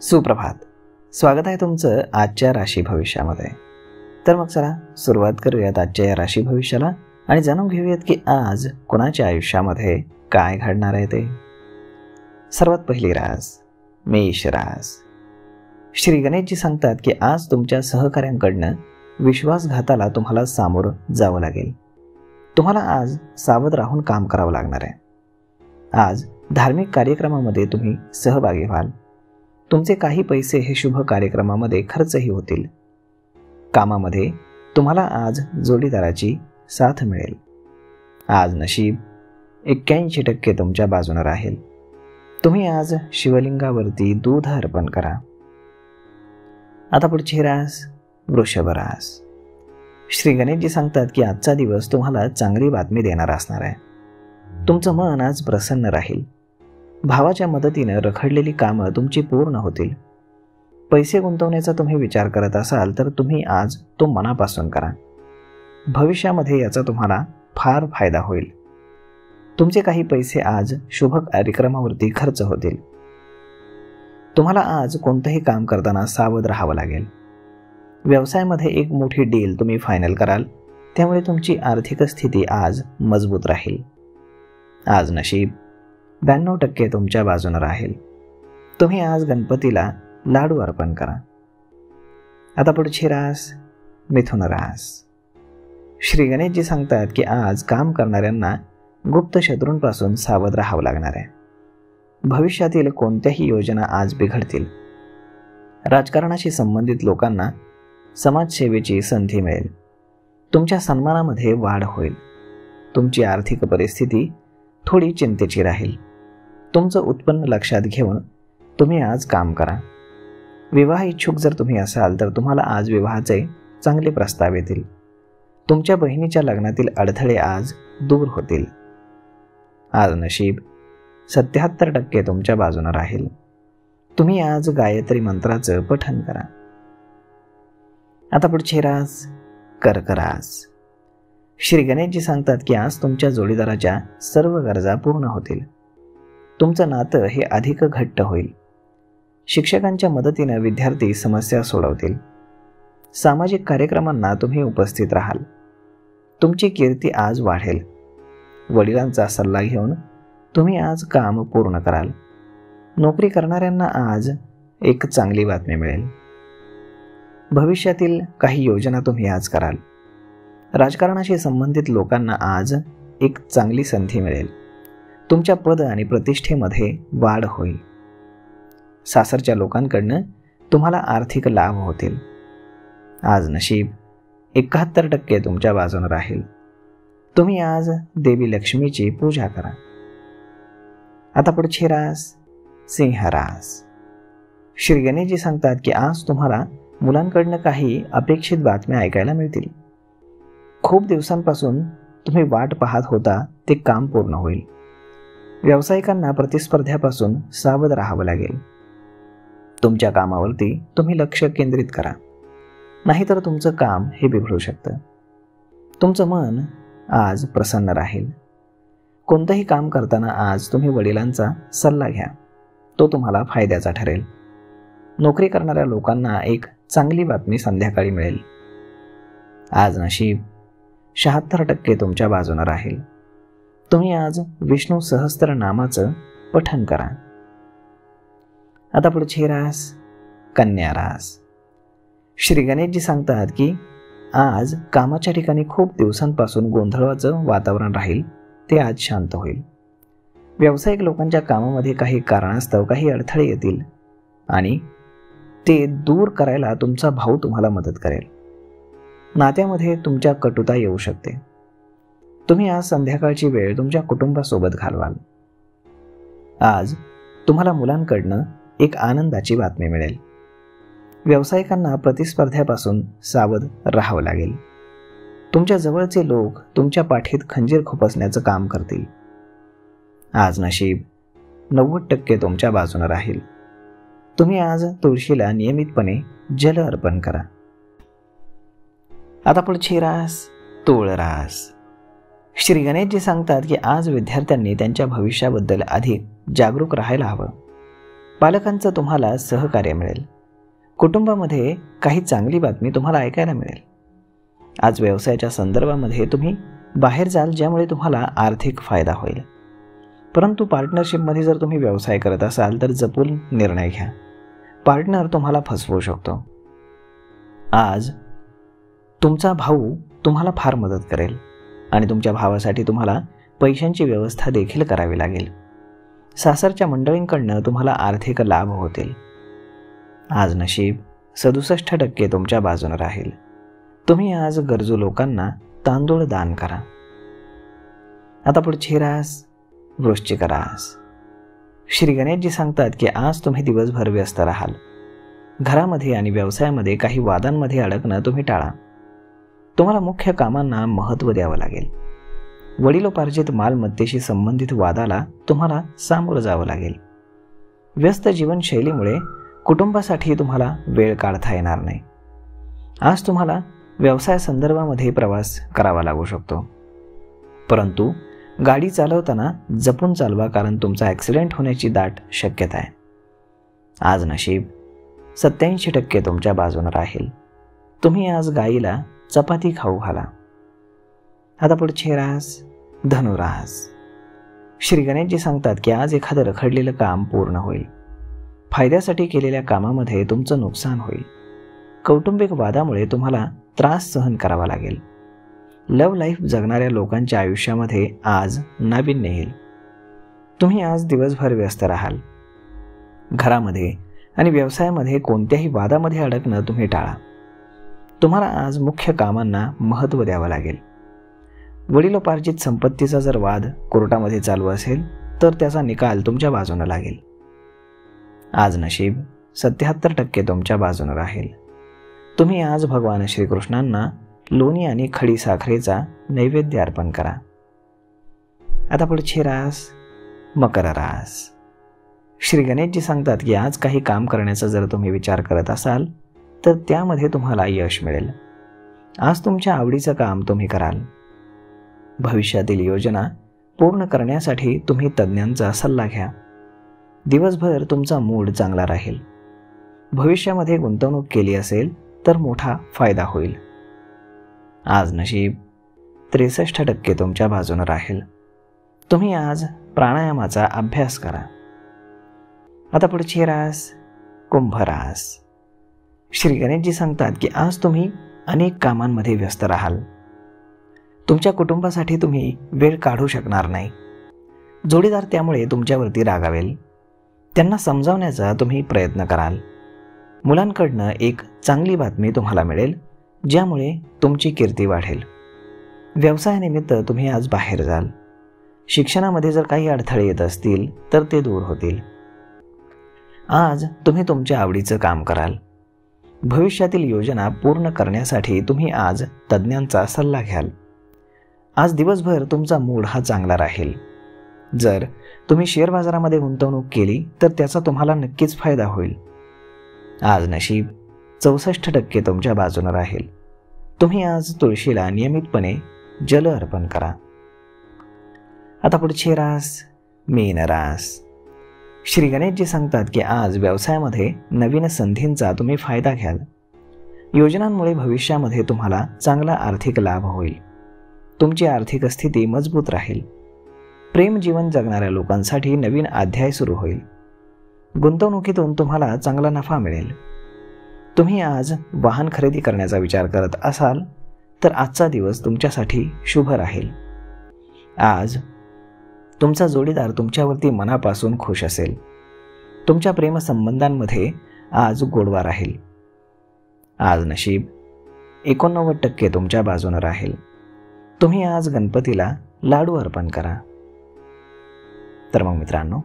सुप्रभात. स्वागत आहे तुमचं आजच्या राशी भविष्यामध्ये. तर मग चला सुरुवात करूयात आजच्या या राशी भविष्याला आणि जाणून घेऊयात की आज कोणाच्या आयुष्यामध्ये काय घडणार आहे ते. सर्वात पहिली रास मेष रास. श्री गणेशजी सांगतात की आज तुमच्या सहकाऱ्यांकडनं विश्वासघाताला तुम्हाला सामोरं जावं लागेल. तुम्हाला आज सावध राहून काम करावं लागणार आहे. आज धार्मिक कार्यक्रमामध्ये तुम्ही सहभागी व्हाल. तुमचे काही पैसे हे शुभ कार्यक्रमामध्ये खर्चही होतील. कामामध्ये तुम्हाला आज जोडीदाराची साथ मिळेल. आज नशीब 81% तुमच्या बाजूने राहील. तुम्ही आज शिवलिंगावरती दूध अर्पण करा. आता पुढची रास वृषभ रास. श्री गणेशजी सांगतात की आजचा दिवस तुम्हाला चांगली बातमी देणारा असणार आहे. तुमचं मन आज प्रसन्न राहील. भावाच्या मदतीनं रखडलेली कामं तुमची पूर्ण होतील. पैसे गुंतवण्याचा तुम्ही विचार करत असाल तर तुम्ही आज तो मनापासून करा. भविष्यामध्ये याचा तुम्हाला फार फायदा होईल. तुमचे काही पैसे आज शुभ कार्यक्रमावरती खर्च होतील. तुम्हाला आज कोणतंही काम करताना सावध राहावं लागेल. व्यवसायामध्ये एक मोठी डील तुम्ही फायनल कराल, त्यामुळे तुमची आर्थिक स्थिती आज मजबूत राहील. आज नशीब 92% तुमच्या बाजूने राहील. तुम्ही आज गणपतीला लाडू अर्पण करा. आता पुढची रास मिथुन रास. श्री गणेशजी सांगतात की आज काम करणाऱ्यांना गुप्त शत्रूंपासून सावध राहावं लागणार आहे. भविष्यातील कोणत्याही योजना आज बिघडतील. राजकारणाशी संबंधित लोकांना समाजसेवेची संधी मिळेल. तुमच्या सन्मानामध्ये वाढ होईल. तुमची आर्थिक परिस्थिती थोडी चिंतेची राहील. तुमचं उत्पन्न लक्षात घेऊन तुम्ही आज काम करा. विवाह इच्छुक जर तुम्ही असाल तर तुम्हाला आज विवाहाचे चांगले प्रस्ताव येतील. तुमच्या बहिणीच्या लग्नातील अडथळे आज दूर होतील. आज नशीब 77% तुमच्या बाजूने राहील. तुम्ही आज गायत्री मंत्राचं पठण करा. आता पुढची रास कर्क रास. श्री गणेशजी सांगतात की आज तुमच्या जोडीदाराच्या सर्व गरजा पूर्ण होतील. तुमचं नातं हे अधिक घट्ट होईल. शिक्षकांच्या मदतीने विद्यार्थी समस्या सोडवतील. सामाजिक कार्यक्रमांना तुम्ही उपस्थित राहाल. तुमची कीर्ती आज वाढेल. वडिलांचा सल्ला घेऊन तुम्ही आज काम पूर्ण कराल. नोकरी करणाऱ्यांना आज एक चांगली बातमी मिळेल. भविष्यातील काही योजना तुम्ही आज कराल. राजकारणाशी संबंधित लोकांना आज एक चांगली संधी मिळेल. तुमच्या पद आणि प्रतिष्ठेमध्ये वाढ होईल. सासरच्या लोकांकडनं तुम्हाला आर्थिक लाभ होतील. आज नशीब 71% तुमच्या बाजूने राहील. तुम्ही आज देवी लक्ष्मीची पूजा करा. आता पुढची रास सिंह रास. श्री गणेशजी सांगतात की आज तुम्हाला मुलांकडनं काही अपेक्षित बातम्या ऐकायला मिळतील. खूप दिवसांपासून तुम्ही वाट पाहत होता ते काम पूर्ण होईल. व्यावसायिकांना प्रतिस्पर्ध्यापासून सावध राहावं लागेल. तुमच्या कामावरती तुम्ही लक्ष केंद्रित करा, नाहीतर तुमचं काम हे बिघडू शकतं. तुमचं मन आज प्रसन्न राहील. कोणतंही काम करताना आज तुम्ही वडिलांचा सल्ला घ्या. तो तुम्हाला फायद्याचा ठरेल. नोकरी करणाऱ्या लोकांना एक चांगली बातमी संध्याकाळी मिळेल. आज नशीब 76% तुमच्या बाजूने राहील. तुम्ही आज विष्णू सहस्त्र नामाचं पठण करा. आता पुढची रास कन्या रास. श्री गणेशजी सांगतात की आज कामाच्या ठिकाणी खूप दिवसांपासून गोंधळाचं वातावरण राहील, ते आज शांत होईल. व्यावसायिक लोकांच्या कामामध्ये काही कारणास्तव काही अडथळे येतील आणि ते दूर करायला तुमचा भाऊ तुम्हाला मदत करेल. नात्यामध्ये तुमच्या कटुता येऊ शकते. तुम्ही आज संध्याकाळची वेळ तुमच्या कुटुंबासोबत घालवाल. आज तुम्हाला मुलांकडनं एक आनंदाची बातमी मिळेल. व्यावसायिकांना प्रतिस्पर्ध्यापासून सावध राहावं लागेल. तुमच्या जवळचे लोक तुमच्या पाठीत खंजीर खुपसण्याचं काम करतील. आज नशीब 90% तुमच्या बाजूने राहील. तुम्ही आज तुळशीला नियमितपणे जल अर्पण करा. आता पुढची रास तुळ रास. श्री गणेशजी सांगतात की आज विद्यार्थ्यांनी त्यांच्या भविष्याबद्दल अधिक जागरूक राहायला हवं. पालकांचं तुम्हाला सहकार्य मिळेल. कुटुंबामध्ये काही चांगली बातमी तुम्हाला ऐकायला मिळेल. आज व्यवसायाच्या संदर्भामध्ये तुम्ही बाहेर जाल, ज्यामुळे तुम्हाला आर्थिक फायदा होईल. परंतु पार्टनरशिपमध्ये जर तुम्ही व्यवसाय करत असाल तर जपून निर्णय घ्या. पार्टनर तुम्हाला फसवू शकतो. आज तुमचा भाऊ तुम्हाला फार मदत करेल आणि तुमच्या भावासाठी तुम्हाला पैशांची व्यवस्था देखील करावी लागेल. सासरच्या मंडळींकडनं तुम्हाला आर्थिक लाभ होतील. आज नशीब 67% तुमच्या बाजूने राहील. तुम्ही आज गरजू लोकांना तांदूळ दान करा. आता पुढची रास वृश्चिक रास. श्री गणेशजी सांगतात की आज तुम्ही दिवसभर व्यस्त राहाल. घरामध्ये आणि व्यवसायामध्ये काही वादांमध्ये अडकणं तुम्ही टाळा. तुम्हाला मुख्य कामांना महत्त्व द्यावं लागेल. वडिलोपार्जित मालमत्तेशी संबंधित वादाला तुम्हाला सामोरं जावं लागेल. व्यस्त जीवनशैलीमुळे कुटुंबासाठी तुम्हाला वेळ काढता येणार नाही. आज तुम्हाला व्यवसाय संदर्भामध्ये प्रवास करावा लागू शकतो. परंतु गाडी चालवताना जपून चालवा, कारण तुमचा ॲक्सिडेंट होण्याची दाट शक्यता आहे. आज नशीब 87% तुमच्या बाजूने राहील. तुम्ही आज गाईला चपाती खाऊ घाला. आता पुढची रास धनुरास. श्री गणेशजी सांगतात की आज एखादं रखडलेलं काम पूर्ण होईल. फायद्यासाठी केलेल्या कामामध्ये तुमचं नुकसान होईल. कौटुंबिक वादामुळे तुम्हाला त्रास सहन करावा लागेल. लव्ह लाईफ जगणाऱ्या लोकांच्या आयुष्यामध्ये आज नाविन्य येईल. तुम्ही आज दिवसभर व्यस्त राहाल. घरामध्ये आणि व्यवसायामध्ये कोणत्याही वादामध्ये अडकणं तुम्ही टाळा. तुम्हाला आज मुख्य कामांना महत्त्व द्यावं लागेल. वडिलोपार्जित संपत्तीचा जर वाद कोर्टामध्ये चालू असेल तर त्याचा निकाल तुमच्या बाजूने लागेल. आज नशीब 77% तुमच्या बाजूने राहील. तुम्ही आज भगवान श्रीकृष्णांना लोणी आणि खडी साखरेचा नैवेद्य अर्पण करा. आता पुढची रास मकर रास. श्री गणेशजी सांगतात की आज काही काम करण्याचा जर तुम्ही विचार करत असाल तर त्यामध्ये तुम्हाला यश मिळेल. आज तुमच्या आवडीचं काम तुम्ही कराल. भविष्यातील योजना पूर्ण करण्यासाठी तुम्ही तज्ज्ञांचा सल्ला घ्या. दिवसभर तुमचा मूड चांगला राहील. भविष्यामध्ये गुंतवणूक केली असेल तर मोठा फायदा होईल. आज नशीब 63% तुमच्या बाजूने राहील. तुम्ही आज प्राणायामाचा अभ्यास करा. आता पुढची रास कुंभ रास. श्री गणेशजी सांगतात की आज तुम्ही अनेक कामांमध्ये व्यस्त राहाल. तुमच्या कुटुंबासाठी तुम्ही वेळ काढू शकणार नाही. जोडीदार त्यामुळे तुमच्यावरती रागावेल. त्यांना समजावण्याचा तुम्ही प्रयत्न कराल. मुलांकडनं एक चांगली बातमी तुम्हाला मिळेल, ज्यामुळे तुमची कीर्ती वाढेल. व्यवसायानिमित्त तुम्ही आज बाहेर जाल. शिक्षणामध्ये जर काही अडथळे येत असतील तर ते दूर होतील. आज तुम्ही तुमच्या आवडीचं काम कराल. भविष्यातील योजना पूर्ण करण्यासाठी तुम्ही आज तज्ज्ञांचा सल्ला घ्याल. आज दिवसभर तुमचा मूड हा चांगला राहील. जर तुम्ही शेअर बाजारामध्ये गुंतवणूक केली तर त्याचा तुम्हाला नक्कीच फायदा होईल. आज नशीब 64% तुमच्या बाजूने राहील. तुम्ही आज तुळशीला नियमितपणे जल अर्पण करा. आता पुढची रास मीन रास. श्री गणेशजी सांगतात की आज व्यवसायामध्ये नवीन संधींचा तुम्ही फायदा घ्याल. योजनांमुळे भविष्यामध्ये तुम्हाला चांगला आर्थिक लाभ होईल. तुमची आर्थिक स्थिती मजबूत राहील. प्रेम जीवन जगणाऱ्या लोकांसाठी नवीन अध्याय सुरू होईल. गुंतवणुकीतून तुम्हाला चांगला नफा मिळेल. तुम्ही आज वाहन खरेदी करण्याचा विचार करत असाल तर आजचा दिवस तुमच्यासाठी शुभ राहील. आज तुमचा जोडीदार तुमच्यावरती मनापासून खुश असेल. तुमच्या प्रेमसंबंधांमध्ये आज गोडवा राहील. आज नशीब 89% तुमच्या बाजूने राहील. तुम्ही आज गणपतीला लाडू अर्पण करा. तर मग मित्रांनो,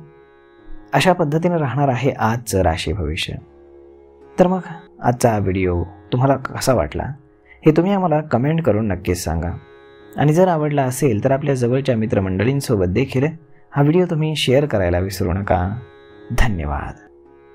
अशा पद्धतीने राहणार आहे आजचं राशी भविष्य. तर मग आजचा व्हिडिओ तुम्हाला कसा वाटला हे तुम्ही आम्हाला कमेंट करून नक्कीच सांगा. आणि जर आवडला असेल तर आपल्या जवळच्या मित्रमंडळींसोबत देखील हा व्हिडिओ तुम्ही शेअर करायला विसरू नका. धन्यवाद.